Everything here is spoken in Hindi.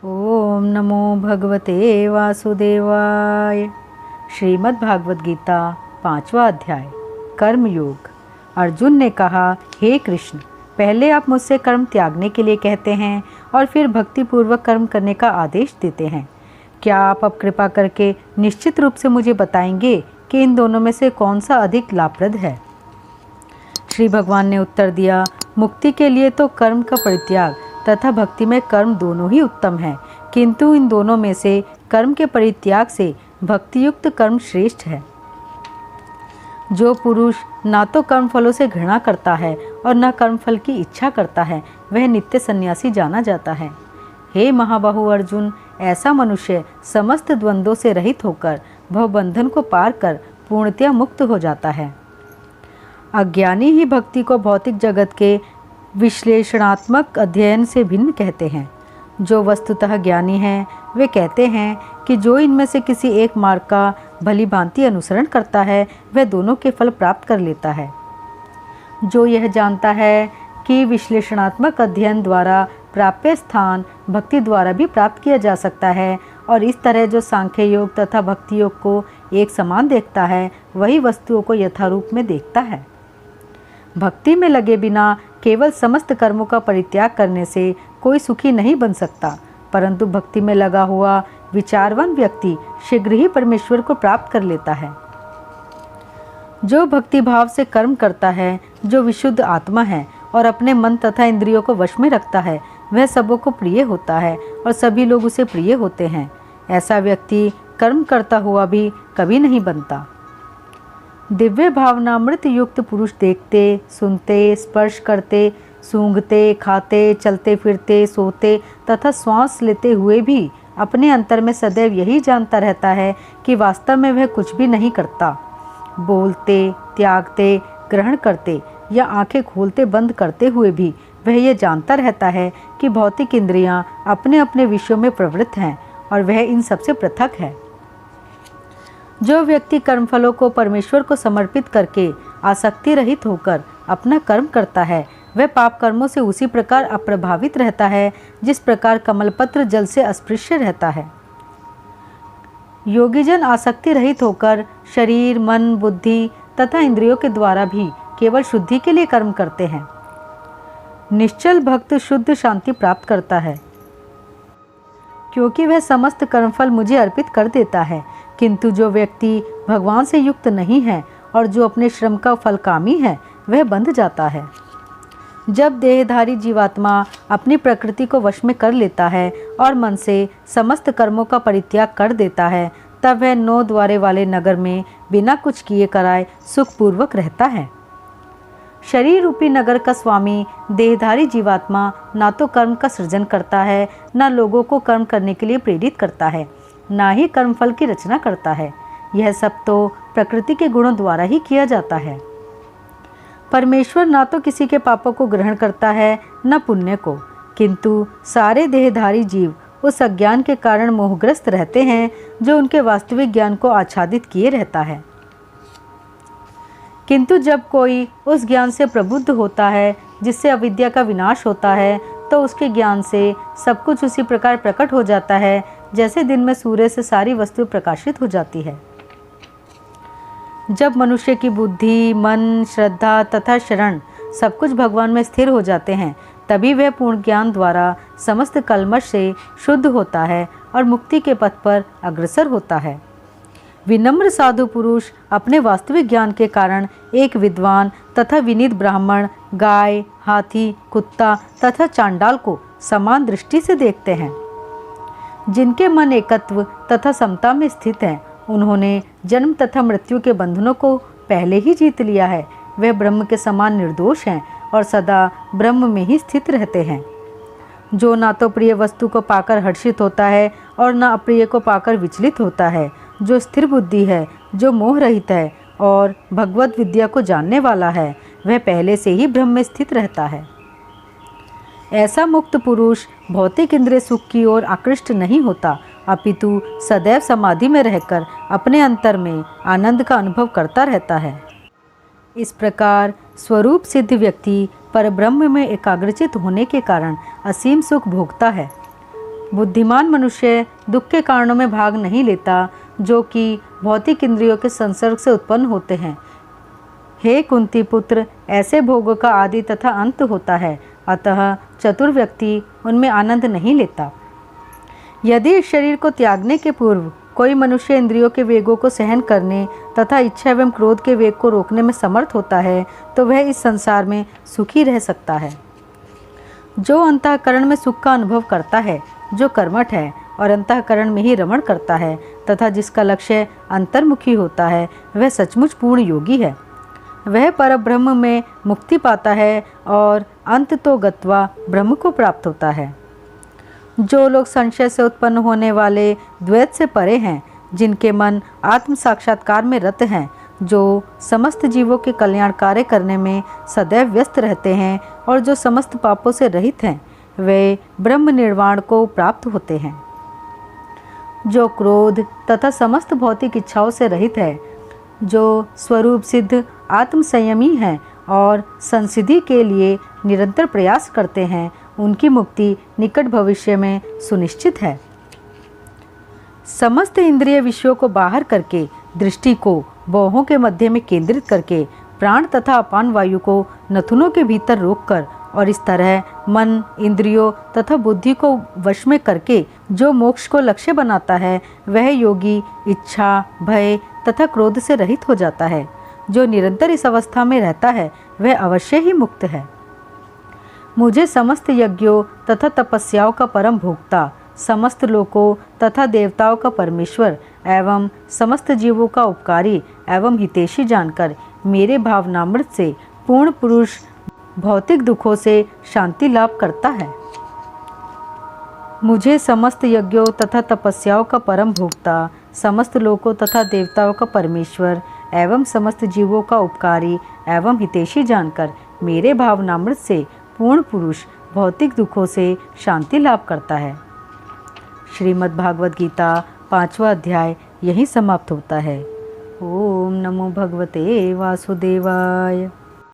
ओम नमो भगवते वासुदेवाय। श्रीमद् भागवत गीता 5वां अध्याय कर्मयोग। अर्जुन ने कहा, हे कृष्ण, पहले आप मुझसे कर्म त्यागने के लिए कहते हैं और फिर भक्तिपूर्वक कर्म करने का आदेश देते हैं। क्या आप अब कृपा करके निश्चित रूप से मुझे बताएंगे कि इन दोनों में से कौन सा अधिक लाभप्रद है? श्री भगवान ने उत्तर दिया, मुक्ति के लिए तो कर्म का परित्याग तथा भक्ति में कर्म दोनों ही उत्तम हैं, किंतु इन दोनों में से कर्म के परित्याग से भक्तियुक्त कर्म श्रेष्ठ है। जो पुरुष ना तो कर्म फलों से घृणा करता है और न कर्म फल की इच्छा करता है, वह नित्य सन्यासी जाना जाता है। हे महाबाहु अर्जुन, ऐसा मनुष्य समस्त द्वंद्वों से रहित होकर भवबंधन को पार कर पूर्णतया मुक्त हो जाता है। अज्ञानी ही भक्ति को भौतिक जगत के विश्लेषणात्मक अध्ययन से भिन्न कहते हैं। जो वस्तुतः ज्ञानी हैं वे कहते हैं कि जो इनमें से किसी एक मार्ग का भली भांति अनुसरण करता है वह दोनों के फल प्राप्त कर लेता है। जो यह जानता है कि विश्लेषणात्मक अध्ययन द्वारा प्राप्य स्थान भक्ति द्वारा भी प्राप्त किया जा सकता है और इस तरह जो सांख्य योग तथा भक्ति योग को एक समान देखता है, वही वस्तुओं को यथारूप में देखता है। भक्ति में लगे बिना केवल समस्त कर्मों का परित्याग करने से कोई सुखी नहीं बन सकता, परंतु भक्ति में लगा हुआ विचारवान व्यक्ति शीघ्र ही परमेश्वर को प्राप्त कर लेता है। जो भक्ति भाव से कर्म करता है, जो विशुद्ध आत्मा है और अपने मन तथा इंद्रियों को वश में रखता है, वह सबों को प्रिय होता है और सभी लोग उसे प्रिय होते हैं। ऐसा व्यक्ति कर्म करता हुआ भी कभी नहीं बनता। दिव्य भावनामृत युक्त पुरुष देखते, सुनते, स्पर्श करते, सूंघते, खाते, चलते फिरते, सोते तथा श्वास लेते हुए भी अपने अंतर में सदैव यही जानता रहता है कि वास्तव में वह कुछ भी नहीं करता। बोलते, त्यागते, ग्रहण करते या आंखें खोलते बंद करते हुए भी वह ये जानता रहता है कि भौतिक इंद्रियां अपने अपने विषयों में प्रवृत्त हैं और वह इन सबसे पृथक है। जो व्यक्ति कर्मफलों को परमेश्वर को समर्पित करके आसक्ति रहित होकर अपना कर्म करता है, वह पाप कर्मों से उसी प्रकार अप्रभावित रहता है जिस प्रकार कमलपत्र जल से अस्पृश्य रहता है। योगीजन आसक्ति रहित होकर शरीर, मन, बुद्धि तथा इंद्रियों के द्वारा भी केवल शुद्धि के लिए कर्म करते हैं। निश्चल भक्त शुद्ध शांति प्राप्त करता है, क्योंकि वह समस्त कर्मफल मुझे अर्पित कर देता है। किंतु जो व्यक्ति भगवान से युक्त नहीं है और जो अपने श्रम का फलकामी है, वह बंध जाता है। जब देहधारी जीवात्मा अपनी प्रकृति को वश में कर लेता है और मन से समस्त कर्मों का परित्याग कर देता है, तब वह 9 द्वारे वाले नगर में बिना कुछ किए कराए सुखपूर्वक रहता है। शरीर रूपी नगर का स्वामी देहधारी जीवात्मा ना तो कर्म का सृजन करता है, ना लोगों को कर्म करने के लिए प्रेरित करता है, ना ही कर्मफल की रचना करता है। यह सब तो प्रकृति के गुणों द्वारा ही किया जाता है। परमेश्वर ना तो किसी के पापों को ग्रहण करता है, न पुण्य को, किंतु सारे देहधारी जीव उस अज्ञान के कारण मोहग्रस्त रहते हैं जो उनके वास्तविक ज्ञान को आच्छादित किए रहता है। किंतु जब कोई उस ज्ञान से प्रबुद्ध होता है जिससे अविद्या का विनाश होता है, तो उसके ज्ञान से सब कुछ उसी प्रकार प्रकट हो जाता है जैसे दिन में सूर्य से सारी वस्तु प्रकाशित हो जाती है। जब मनुष्य की बुद्धि, मन, श्रद्धा तथा शरण सब कुछ भगवान में स्थिर हो जाते हैं, तभी वह पूर्ण ज्ञान द्वारा समस्त कल्मश से शुद्ध होता है और मुक्ति के पथ पर अग्रसर होता है। विनम्र साधु पुरुष अपने वास्तविक ज्ञान के कारण एक विद्वान तथा विनीत ब्राह्मण, गाय, हाथी, कुत्ता तथा चांडाल को समान दृष्टि से देखते हैं। जिनके मन एकत्व तथा समता में स्थित हैं, उन्होंने जन्म तथा मृत्यु के बंधनों को पहले ही जीत लिया है। वे ब्रह्म के समान निर्दोष हैं और सदा ब्रह्म में ही स्थित रहते हैं। जो ना तो प्रिय वस्तु को पाकर हर्षित होता है और ना अप्रिय को पाकर विचलित होता है, जो स्थिर बुद्धि है, जो मोह रहित है और भगवत विद्या को जानने वाला है, वह पहले से ही ब्रह्म में स्थित रहता है। ऐसा मुक्त पुरुष भौतिक इंद्रिय सुख की ओर आकृष्ट नहीं होता, अपितु सदैव समाधि में रहकर अपने अंतर में आनंद का अनुभव करता रहता है। इस प्रकार स्वरूप सिद्ध व्यक्ति परब्रह्म में एकाग्रचित होने के कारण असीम सुख भोगता है। बुद्धिमान मनुष्य दुख के कारणों में भाग नहीं लेता जो कि भौतिक इंद्रियों के संसर्ग से उत्पन्न होते हैं। हे कुंती पुत्र, ऐसे भोगों का आदि तथा अंत होता है, अतः चतुर व्यक्ति उनमें आनंद नहीं लेता। यदि इस शरीर को त्यागने के पूर्व कोई मनुष्य इंद्रियों के वेगों को सहन करने तथा इच्छा एवं क्रोध के वेग को रोकने में समर्थ होता है तो वह इस संसार में सुखी रह सकता है। जो अंतःकरण में सुख का अनुभव करता है, जो कर्मठ है और अंतःकरण में ही रमण करता है तथा जिसका लक्ष्य अंतर्मुखी होता है, वह सचमुच पूर्ण योगी है। वह परब्रह्म में मुक्ति पाता है और अंत तो गत्वा ब्रह्म को प्राप्त होता है। जो लोग संशय से उत्पन्न होने वाले द्वैत से परे हैं, जिनके मन आत्म साक्षात्कार में रत हैं, जो समस्त जीवों के कल्याण कार्य करने में सदैव व्यस्त रहते हैं और जो समस्त पापों से रहित हैं, वे ब्रह्म निर्वाण को प्राप्त होते हैं। जो क्रोध तथा समस्त भौतिक इच्छाओं से रहित है, जो स्वरूप सिद्ध आत्म संयमी हैं और संसिद्धि के लिए निरंतर प्रयास करते हैं, उनकी मुक्ति निकट भविष्य में सुनिश्चित है। समस्त इंद्रिय विषयों को बाहर करके दृष्टि को बाहों के मध्य में केंद्रित करके प्राण तथा अपान वायु को नथुनों के भीतर रोककर और इस तरह मन, इंद्रियों तथा बुद्धि को वश में करके जो मोक्ष को लक्ष्य बनाता है, वह योगी इच्छा, भय तथा क्रोध से रहित हो जाता है। जो निरंतर इस अवस्था में रहता है, वह अवश्य ही मुक्त है। मुझे समस्त यज्ञों तथा तपस्याओं का परम भोक्ता, समस्त लोकों तथा देवताओं का परमेश्वर एवं समस्त जीवों का उपकारी एवं हितैषी जानकर मेरे भावनामृत से पूर्ण पुरुष भौतिक दुखों से शांति लाभ करता है। मुझे समस्त यज्ञों तथा तपस्याओं का परम भोक्ता, समस्त लोकों तथा देवताओं का परमेश्वर एवं समस्त जीवों का उपकारी एवं हितैषी जानकर मेरे भावनामृत से पूर्ण पुरुष भौतिक दुखों से शांति लाभ करता है। श्रीमद् भागवत गीता 5वां अध्याय यहीं समाप्त होता है। ओम नमो भगवते वासुदेवाय।